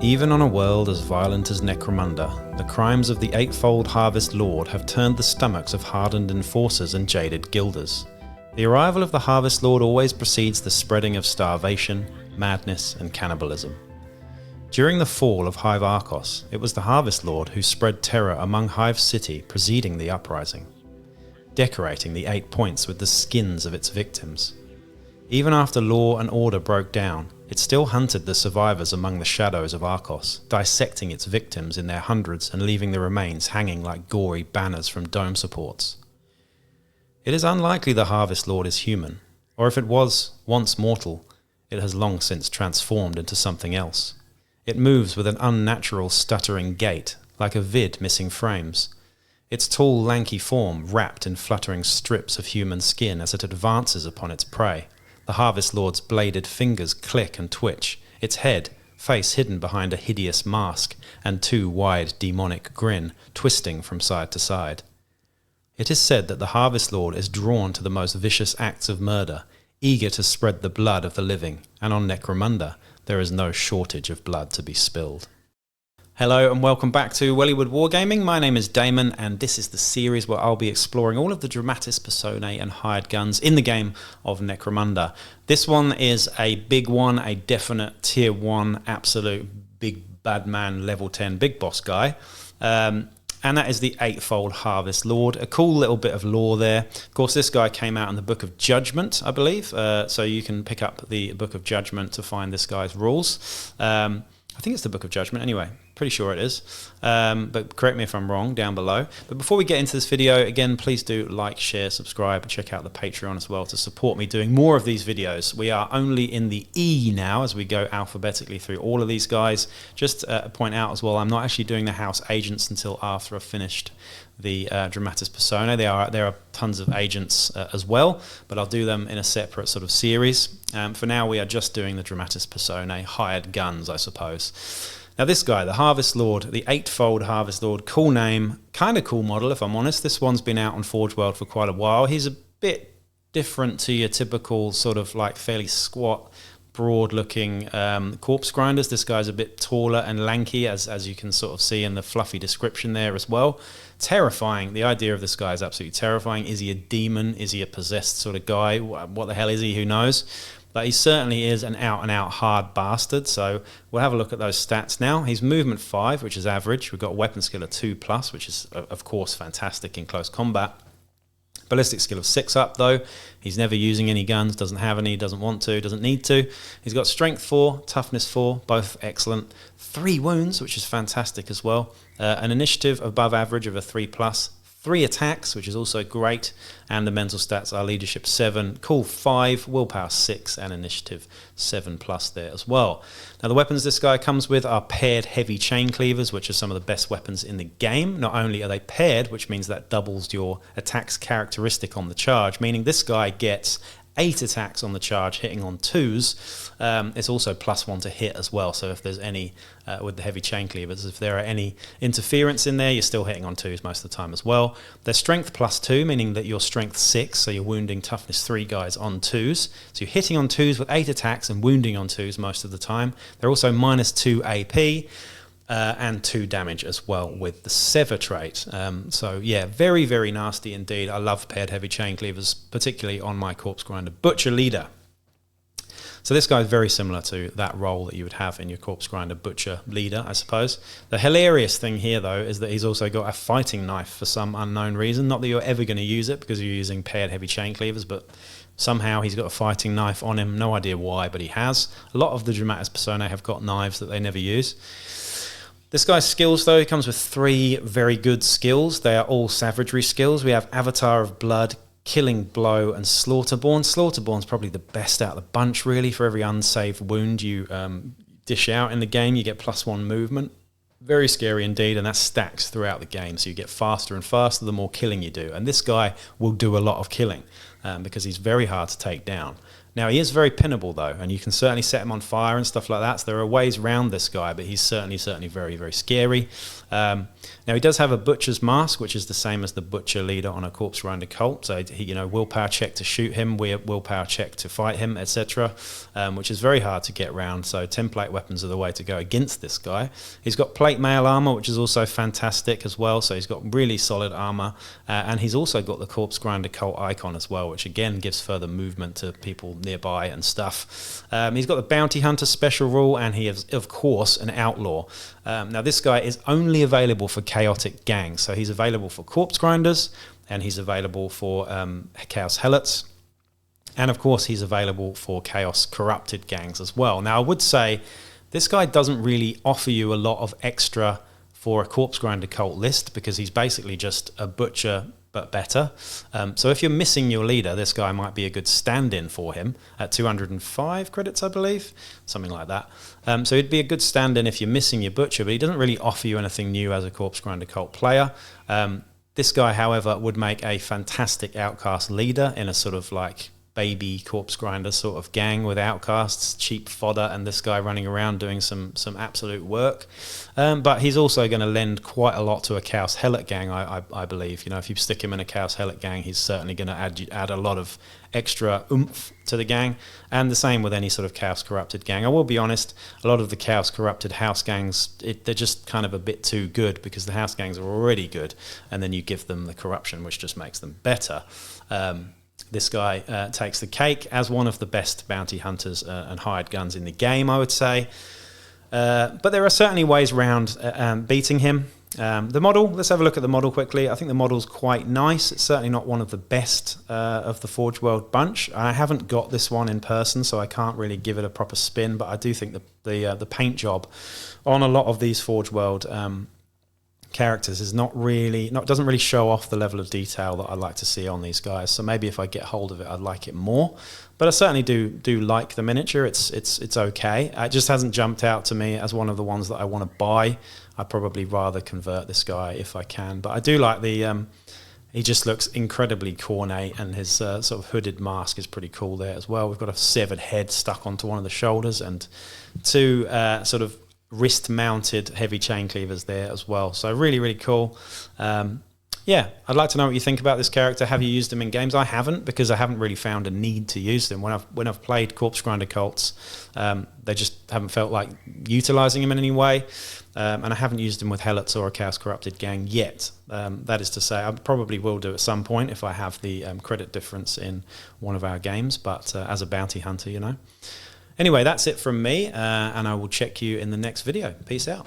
Even on a world as violent as Necromunda, the crimes of the Eightfold Harvest Lord have turned the stomachs of hardened enforcers and jaded guilders. The arrival of the Harvest Lord always precedes the spreading of starvation, madness, and cannibalism. During the fall of Hive Arcos, it was the Harvest Lord who spread terror among Hive City preceding the uprising, decorating the 8 points with the skins of its victims. Even after law and order broke down, it still hunted the survivors among the shadows of Arcos, dissecting its victims in their hundreds and leaving the remains hanging like gory banners from dome supports. It is unlikely the Harvest Lord is human, or if it was once mortal, it has long since transformed into something else. It moves with an unnatural stuttering gait, like a vid missing frames. Its tall, lanky form wrapped in fluttering strips of human skin as it advances upon its prey. The Harvest Lord's bladed fingers click and twitch, its head, face hidden behind a hideous mask, and 2 wide demonic grin, twisting from side to side. It is said that the Harvest Lord is drawn to the most vicious acts of murder, eager to spread the blood of the living, and on Necromunda, there is no shortage of blood to be spilled. Hello and welcome back to Wellywood Wargaming. My name is Damon and this is the series where I'll be exploring all of the Dramatis Personae and hired guns in the game of Necromunda. This one is a big one, a definite tier 1, absolute big bad man, level 10 big boss guy. And that is the Eightfold Harvest Lord. A cool little bit of lore there. Of course, this guy came out in the Book of Judgment, I believe. So you can pick up the Book of Judgment to find this guy's rules. I think it's the Book of Judgment anyway. Pretty sure it is. But correct me if I'm wrong down below. But before we get into this video, again, please do like, share, subscribe, and check out the Patreon as well to support me doing more of these videos. We are only in the E now as we go alphabetically through all of these guys. Just to point out as well, I'm not actually doing the House Agents until after I've finished the Dramatis Personae. There are tons of agents as well, but I'll do them in a separate sort of series. For now, we are just doing the Dramatis Personae, hired guns, I suppose. Now this guy, the Harvest Lord, the Eightfold Harvest Lord, cool name, kind of cool model if I'm honest. This one's been out on Forge World for quite a while. He's a bit different to your typical sort of like fairly squat, broad looking corpse grinders. This guy's a bit taller and lanky as you can sort of see in the fluffy description there as well. Terrifying. The idea of this guy is absolutely terrifying. Is he a demon? Is he a possessed sort of guy? What the hell is he? Who knows? But he certainly is an out-and-out hard bastard, so we'll have a look at those stats now. He's movement 5, which is average. We've got a weapon skill of 2+, which is, of course, fantastic in close combat. Ballistic skill of 6 up, though. He's never using any guns, doesn't have any, doesn't want to, doesn't need to. He's got strength 4, toughness 4, both excellent. 3 wounds, which is fantastic as well. An initiative above average of a 3+. 3 attacks, which is also great, and the mental stats are leadership 7, cool 5, willpower 6, and initiative 7+ there as well. Now the weapons this guy comes with are paired heavy chain cleavers, which are some of the best weapons in the game. Not only are they paired, which means that doubles your attacks characteristic on the charge, meaning this guy gets 8 attacks on the charge, hitting on 2s. It's also +1 to hit as well, so if there's any, with the heavy chain cleavers, if there are any interference in there, you're still hitting on 2s most of the time as well. They're strength +2, meaning that you're strength 6, so you're wounding toughness 3 guys on 2s. So you're hitting on 2s with 8 attacks and wounding on 2s most of the time. They're also -2 AP. And 2 damage as well with the Sever trait. So yeah, very, very nasty indeed. I love paired heavy chain cleavers, particularly on my Corpse Grinder Butcher Leader. So this guy is very similar to that role that you would have in your Corpse Grinder Butcher Leader, I suppose. The hilarious thing here, though, is that he's also got a fighting knife for some unknown reason. Not that you're ever going to use it because you're using paired heavy chain cleavers, but somehow he's got a fighting knife on him. No idea why, but he has. A lot of the Dramatis Personae have got knives that they never use. This guy's skills, though, he comes with 3 very good skills. They are all savagery skills. We have Avatar of Blood, Killing Blow, and Slaughterborn. Slaughterborn's probably the best out of the bunch, really. For every unsaved wound you dish out in the game, you get +1 movement. Very scary indeed, and that stacks throughout the game. So you get faster and faster the more killing you do. And this guy will do a lot of killing because he's very hard to take down. Now, he is very pinnable, though, and you can certainly set him on fire and stuff like that. So there are ways around this guy, but he's certainly very, very scary. Now, he does have a Butcher's Mask, which is the same as the Butcher leader on a Corpse Grinder cult. So, he, you know, willpower check to shoot him, willpower check to fight him, etc., which is very hard to get around. So template weapons are the way to go against this guy. He's got plate mail armor, which is also fantastic as well. So he's got really solid armor, and he's also got the Corpse Grinder cult icon as well, which again gives further movement to people nearby and stuff. He's got the Bounty Hunter special rule, and he is, of course, an outlaw. Now, this guy is only available for chaotic gangs, so he's available for Corpse Grinders, and he's available for Chaos Helots, and of course he's available for Chaos Corrupted gangs as well. Now, I would say this guy doesn't really offer you a lot of extra for a Corpse Grinder cult list, because he's basically just a butcher but better. So if you're missing your leader, this guy might be a good stand-in for him at 205 credits, I believe, something like that. So he'd be a good stand-in if you're missing your butcher, but he doesn't really offer you anything new as a Corpse Grinder cult player. This guy, however, would make a fantastic outcast leader in a sort of like baby Corpse Grinder sort of gang with outcasts, cheap fodder, and this guy running around doing some absolute work. But he's also going to lend quite a lot to a Chaos Helot gang, I believe. You know, if you stick him in a Chaos Helot gang, he's certainly going to add a lot of extra oomph to the gang, and the same with any sort of Chaos Corrupted gang. I will be honest, a lot of the Chaos Corrupted house gangs, they're just kind of a bit too good, because the house gangs are already good, and then you give them the corruption, which just makes them better. This guy takes the cake as one of the best bounty hunters and hired guns in the game, I would say. But there are certainly ways around beating him. The model, let's have a look at the model quickly. I think the model's quite nice. It's certainly not one of the best of the Forge World bunch. I haven't got this one in person, so I can't really give it a proper spin, but I do think the paint job on a lot of these Forge World characters is doesn't really show off the level of detail that I like to see on these guys. So maybe if I get hold of it, I'd like it more. But I certainly do like the miniature. It's okay. It just hasn't jumped out to me as one of the ones that I want to buy. I'd probably rather convert this guy if I can. But I do like the he just looks incredibly cornate, and his sort of hooded mask is pretty cool there as well. We've got a severed head stuck onto one of the shoulders, and two sort of wrist-mounted heavy chain cleavers there as well. So really, really cool. Yeah, I'd like to know what you think about this character. Have you used him in games? I haven't, because I haven't really found a need to use them. When I've played Corpse Grinder cults, they just haven't felt like utilising him in any way. And I haven't used him with Helots or a Chaos Corrupted gang yet. That is to say, I probably will do at some point if I have the credit difference in one of our games, but as a bounty hunter, you know. Anyway, that's it from me, and I will check you in the next video. Peace out.